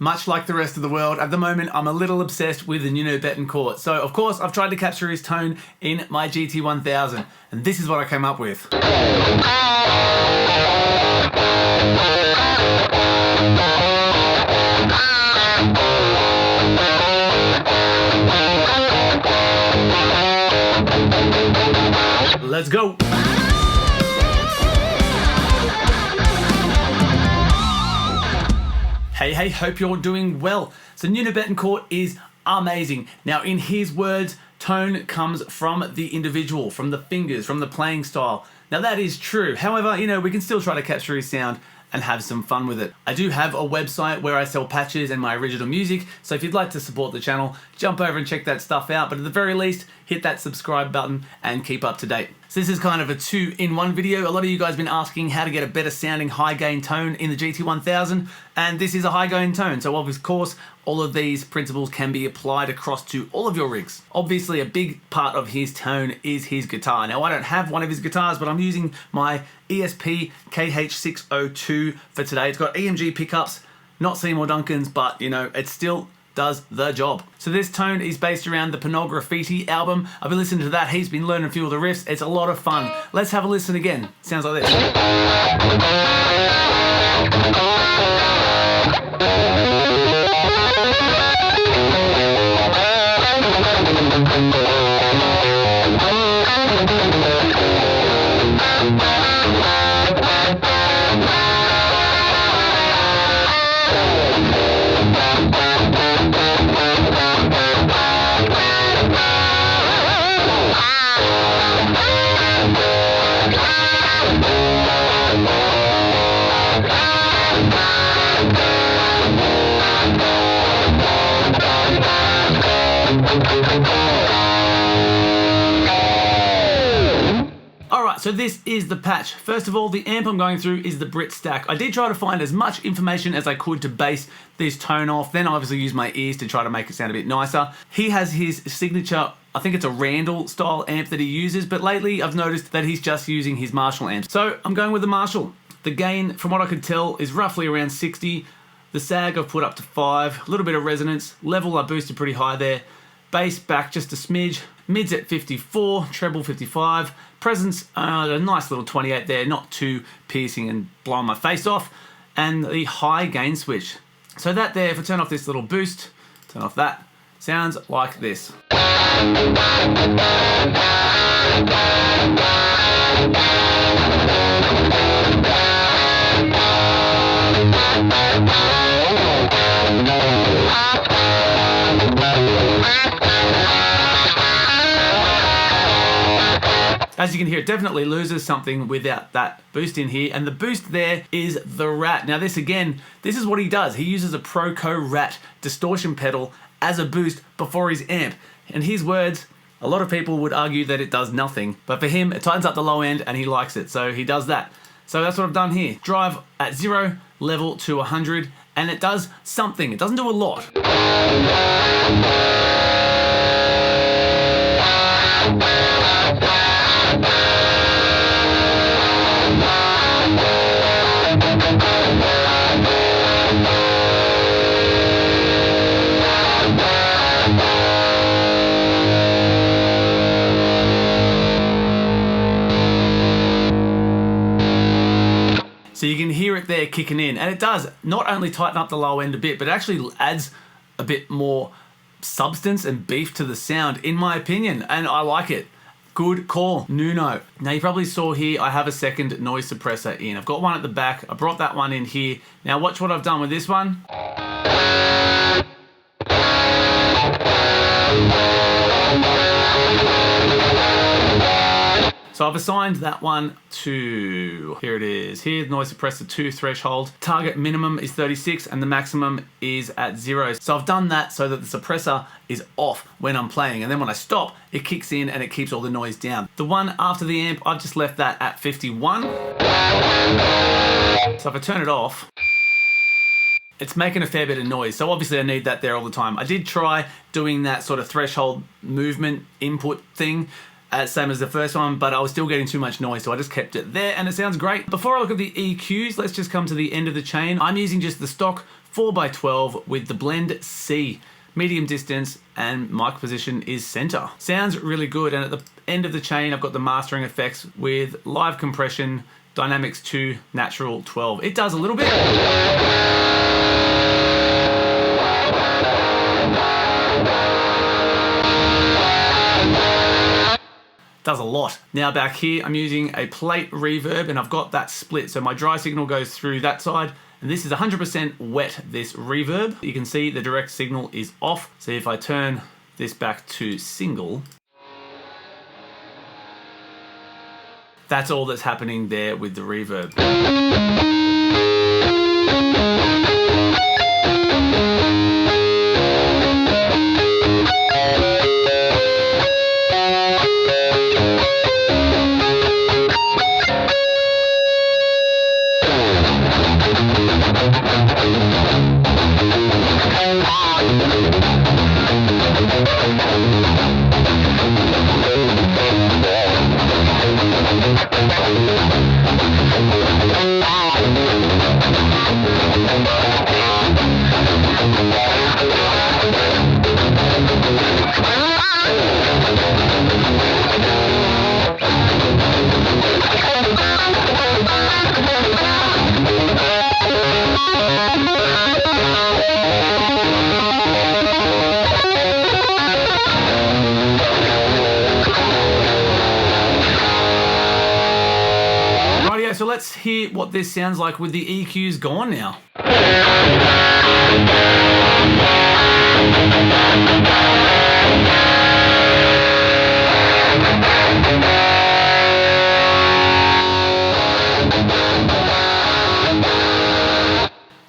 Much like the rest of the world, at the moment I'm a little obsessed with the Nuno Bettencourt. So of course I've tried to capture his tone in my GT-1000, and this is what I came up with. Let's go! Hey, hope you're doing well. So Nuno Bettencourt is amazing. Now in his words, tone comes from the individual, from the fingers, from the playing style. Now that is true. However, we can still try to capture his sound and have some fun with it. I do have a website where I sell patches and my original music, so if you'd like to support the channel, jump over and check that stuff out, but at the very least, hit that subscribe button and keep up to date. So this is kind of a 2-in-1 video. A lot of you guys have been asking how to get a better sounding high gain tone in the GT-1000, and this is a high gain tone, so of course, all of these principles can be applied across to all of your rigs. Obviously, a big part of his tone is his guitar. Now, I don't have one of his guitars, but I'm using my ESP KH602 for today. It's got EMG pickups, not Seymour Duncan's, but it still does the job. So this tone is based around the Pornographitti album. I've been listening to that. He's been learning a few of the riffs. It's a lot of fun. Let's have a listen again. Sounds like this. Alright, so this is the patch. First of all, the amp I'm going through is the Brit Stack. I did try to find as much information as I could to base this tone off, then I obviously used my ears to try to make it sound a bit nicer. He has his signature, I think it's a Randall style amp that he uses, but lately I've noticed that he's just using his Marshall amp. So I'm going with the Marshall. The gain, from what I could tell, is roughly around 60. The sag I've put up to 5, a little bit of resonance. Level I boosted pretty high there. Bass back just a smidge. Mids at 54, treble 55. Presence, a nice little 28 there, not too piercing and blowing my face off. And the high gain switch. So that there, if I turn off this little boost, turn off that, sounds like this. As you can hear, it definitely loses something without that boost in here, and the boost there is the Rat. Now this again, this is what he does. He uses a Proco Rat distortion pedal as a boost before his amp. In his words, a lot of people would argue that it does nothing, but for him, it tightens up the low end and he likes it, so he does that. So that's what I've done here. Drive at 0, level to 100, and it does something. It doesn't do a lot. So you can hear it there kicking in, and it does not only tighten up the low end a bit, but it actually adds a bit more substance and beef to the sound, in my opinion, and I like it. Good call, Nuno. Now you probably saw here I have a second noise suppressor in. I've got one at the back. I brought that one in here. Now watch what I've done with this one. So I've assigned that one to, here it is, here, noise suppressor 2 threshold. Target minimum is 36 and the maximum is at 0. So I've done that so that the suppressor is off when I'm playing, and then when I stop, it kicks in and it keeps all the noise down. The one after the amp, I've just left that at 51. So if I turn it off, it's making a fair bit of noise. So obviously I need that there all the time. I did try doing that sort of threshold movement input thing, same as the first one, but I was still getting too much noise, so I just kept it there, and it sounds great. Before I look at the EQs, let's just come to the end of the chain. I'm using just the stock 4x12 with the blend C. Medium distance and mic position is center. Sounds really good, and at the end of the chain I've got the mastering effects with live compression, dynamics 2, natural 12. It does a little bit. Does a lot. Now back here I'm using a plate reverb and I've got that split, so my dry signal goes through that side. And this is 100% wet, this reverb. You can see the direct signal is off. So if I turn this back to single, that's all that's happening there with the reverb. So let's hear what this sounds like with the EQs gone now.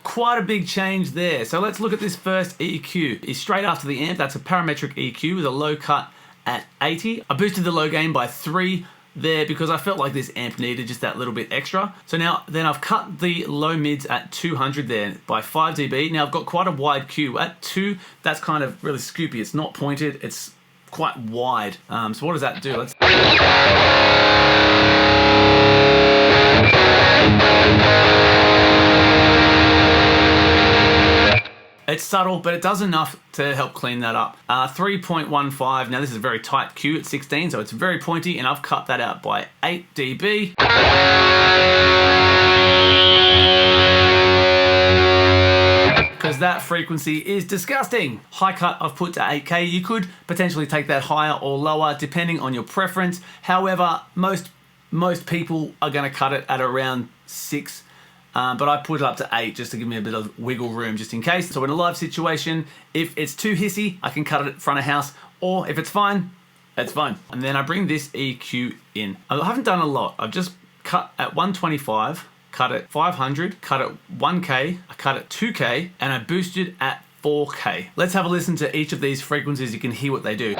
Quite a big change there. So let's look at this first EQ. It's straight after the amp. That's a parametric EQ with a low cut at 80. I boosted the low gain by 3 there because I felt like this amp needed just that little bit extra. So now then I've cut the low mids at 200 there by 5 dB. Now I've got quite a wide Q. At 2, that's kind of really scoopy. It's not pointed, it's quite wide. So what does that do? Let's... It's subtle, but it does enough to help clean that up. 3.15, now this is a very tight Q at 16, so it's very pointy, and I've cut that out by 8 dB. Because that frequency is disgusting. High cut I've put to 8K. You could potentially take that higher or lower depending on your preference. However, most people are gonna cut it at around 6. But I put it up to 8 just to give me a bit of wiggle room just in case. So in a live situation, if it's too hissy, I can cut it at front of house, or if it's fine, it's fine. And then I bring this EQ in. I haven't done a lot. I've just cut at 125, cut at 500, cut at 1K, I cut at 2K, and I boosted at 4K. Let's have a listen to each of these frequencies. You can hear what they do.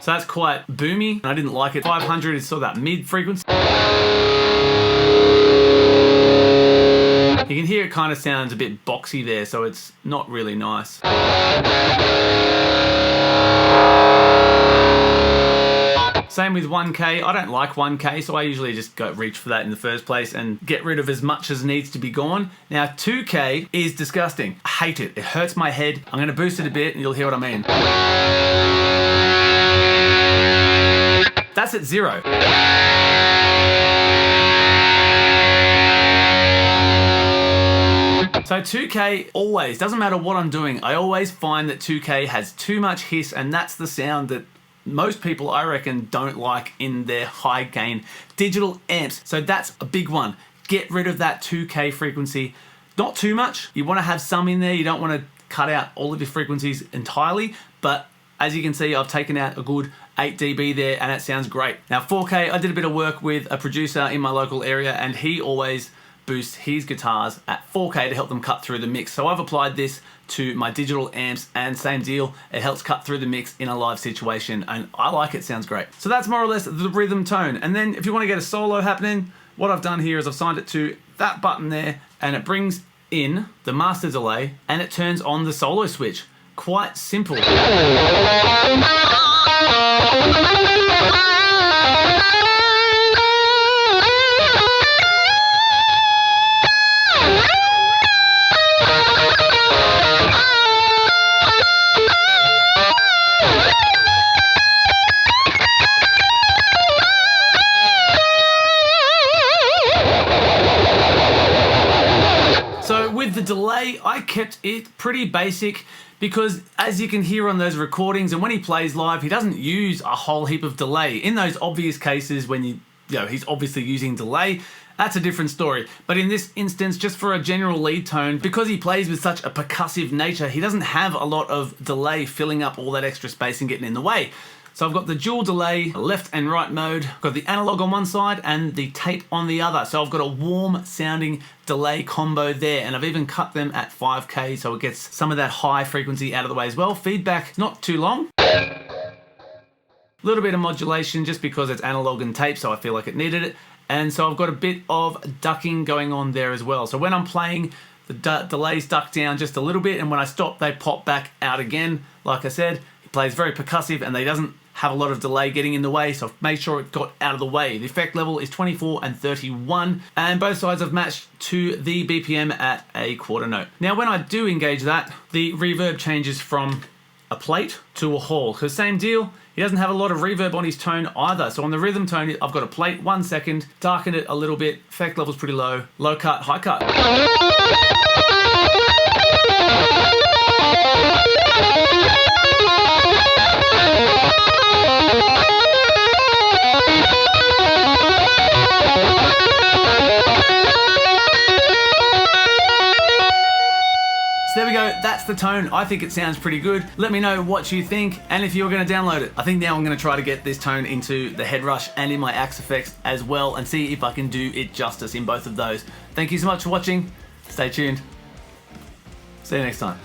So that's quite boomy. I didn't like it. 500 is sort of that mid frequency. You can hear it kind of sounds a bit boxy there, so it's not really nice. Same with 1K. I don't like 1K, so I usually just reach for that in the first place and get rid of as much as needs to be gone. Now 2K is disgusting. I hate it. It hurts my head. I'm gonna boost it a bit and you'll hear what I mean. That's at 0. So 2K always, doesn't matter what I'm doing, I always find that 2K has too much hiss, and that's the sound that most people, I reckon, don't like in their high gain digital amps. So that's a big one. Get rid of that 2K frequency. Not too much. You want to have some in there. You don't want to cut out all of your frequencies entirely, but as you can see, I've taken out a good 8 dB there, and it sounds great. Now 4K, I did a bit of work with a producer in my local area, and he always boosts his guitars at 4K to help them cut through the mix. So I've applied this to my digital amps, and same deal, it helps cut through the mix in a live situation, and I like it, sounds great. So that's more or less the rhythm tone. And then if you want to get a solo happening, what I've done here is I've signed it to that button there, and it brings in the master delay, and it turns on the solo switch. Quite simple. With the delay, I kept it pretty basic because as you can hear on those recordings and when he plays live, he doesn't use a whole heap of delay. In those obvious cases when you know, he's obviously using delay, that's a different story. But in this instance, just for a general lead tone, because he plays with such a percussive nature, he doesn't have a lot of delay filling up all that extra space and getting in the way. So I've got the dual delay, left and right mode, I've got the analog on one side and the tape on the other. So I've got a warm sounding delay combo there, and I've even cut them at 5K so it gets some of that high frequency out of the way as well. Feedback, not too long. A little bit of modulation just because it's analog and tape, so I feel like it needed it. And so I've got a bit of ducking going on there as well. So when I'm playing, the delays duck down just a little bit, and when I stop, they pop back out again. Like I said, he plays very percussive and they doesn't have a lot of delay getting in the way, so I've made sure it got out of the way. The effect level is 24 and 31, and both sides I've matched to the BPM at a quarter note. Now when I do engage that, the reverb changes from a plate to a hall, because same deal, he doesn't have a lot of reverb on his tone either. So on the rhythm tone, I've got a plate, 1 second, darkened it a little bit, effect level's pretty low, low cut, high cut. So there we go, that's the tone. I think it sounds pretty good. Let me know what you think and if you're gonna download it. I think now I'm gonna try to get this tone into the head rush and in my axe effects as well and see if I can do it justice in both of those. Thank you so much for watching. Stay tuned. See you next time.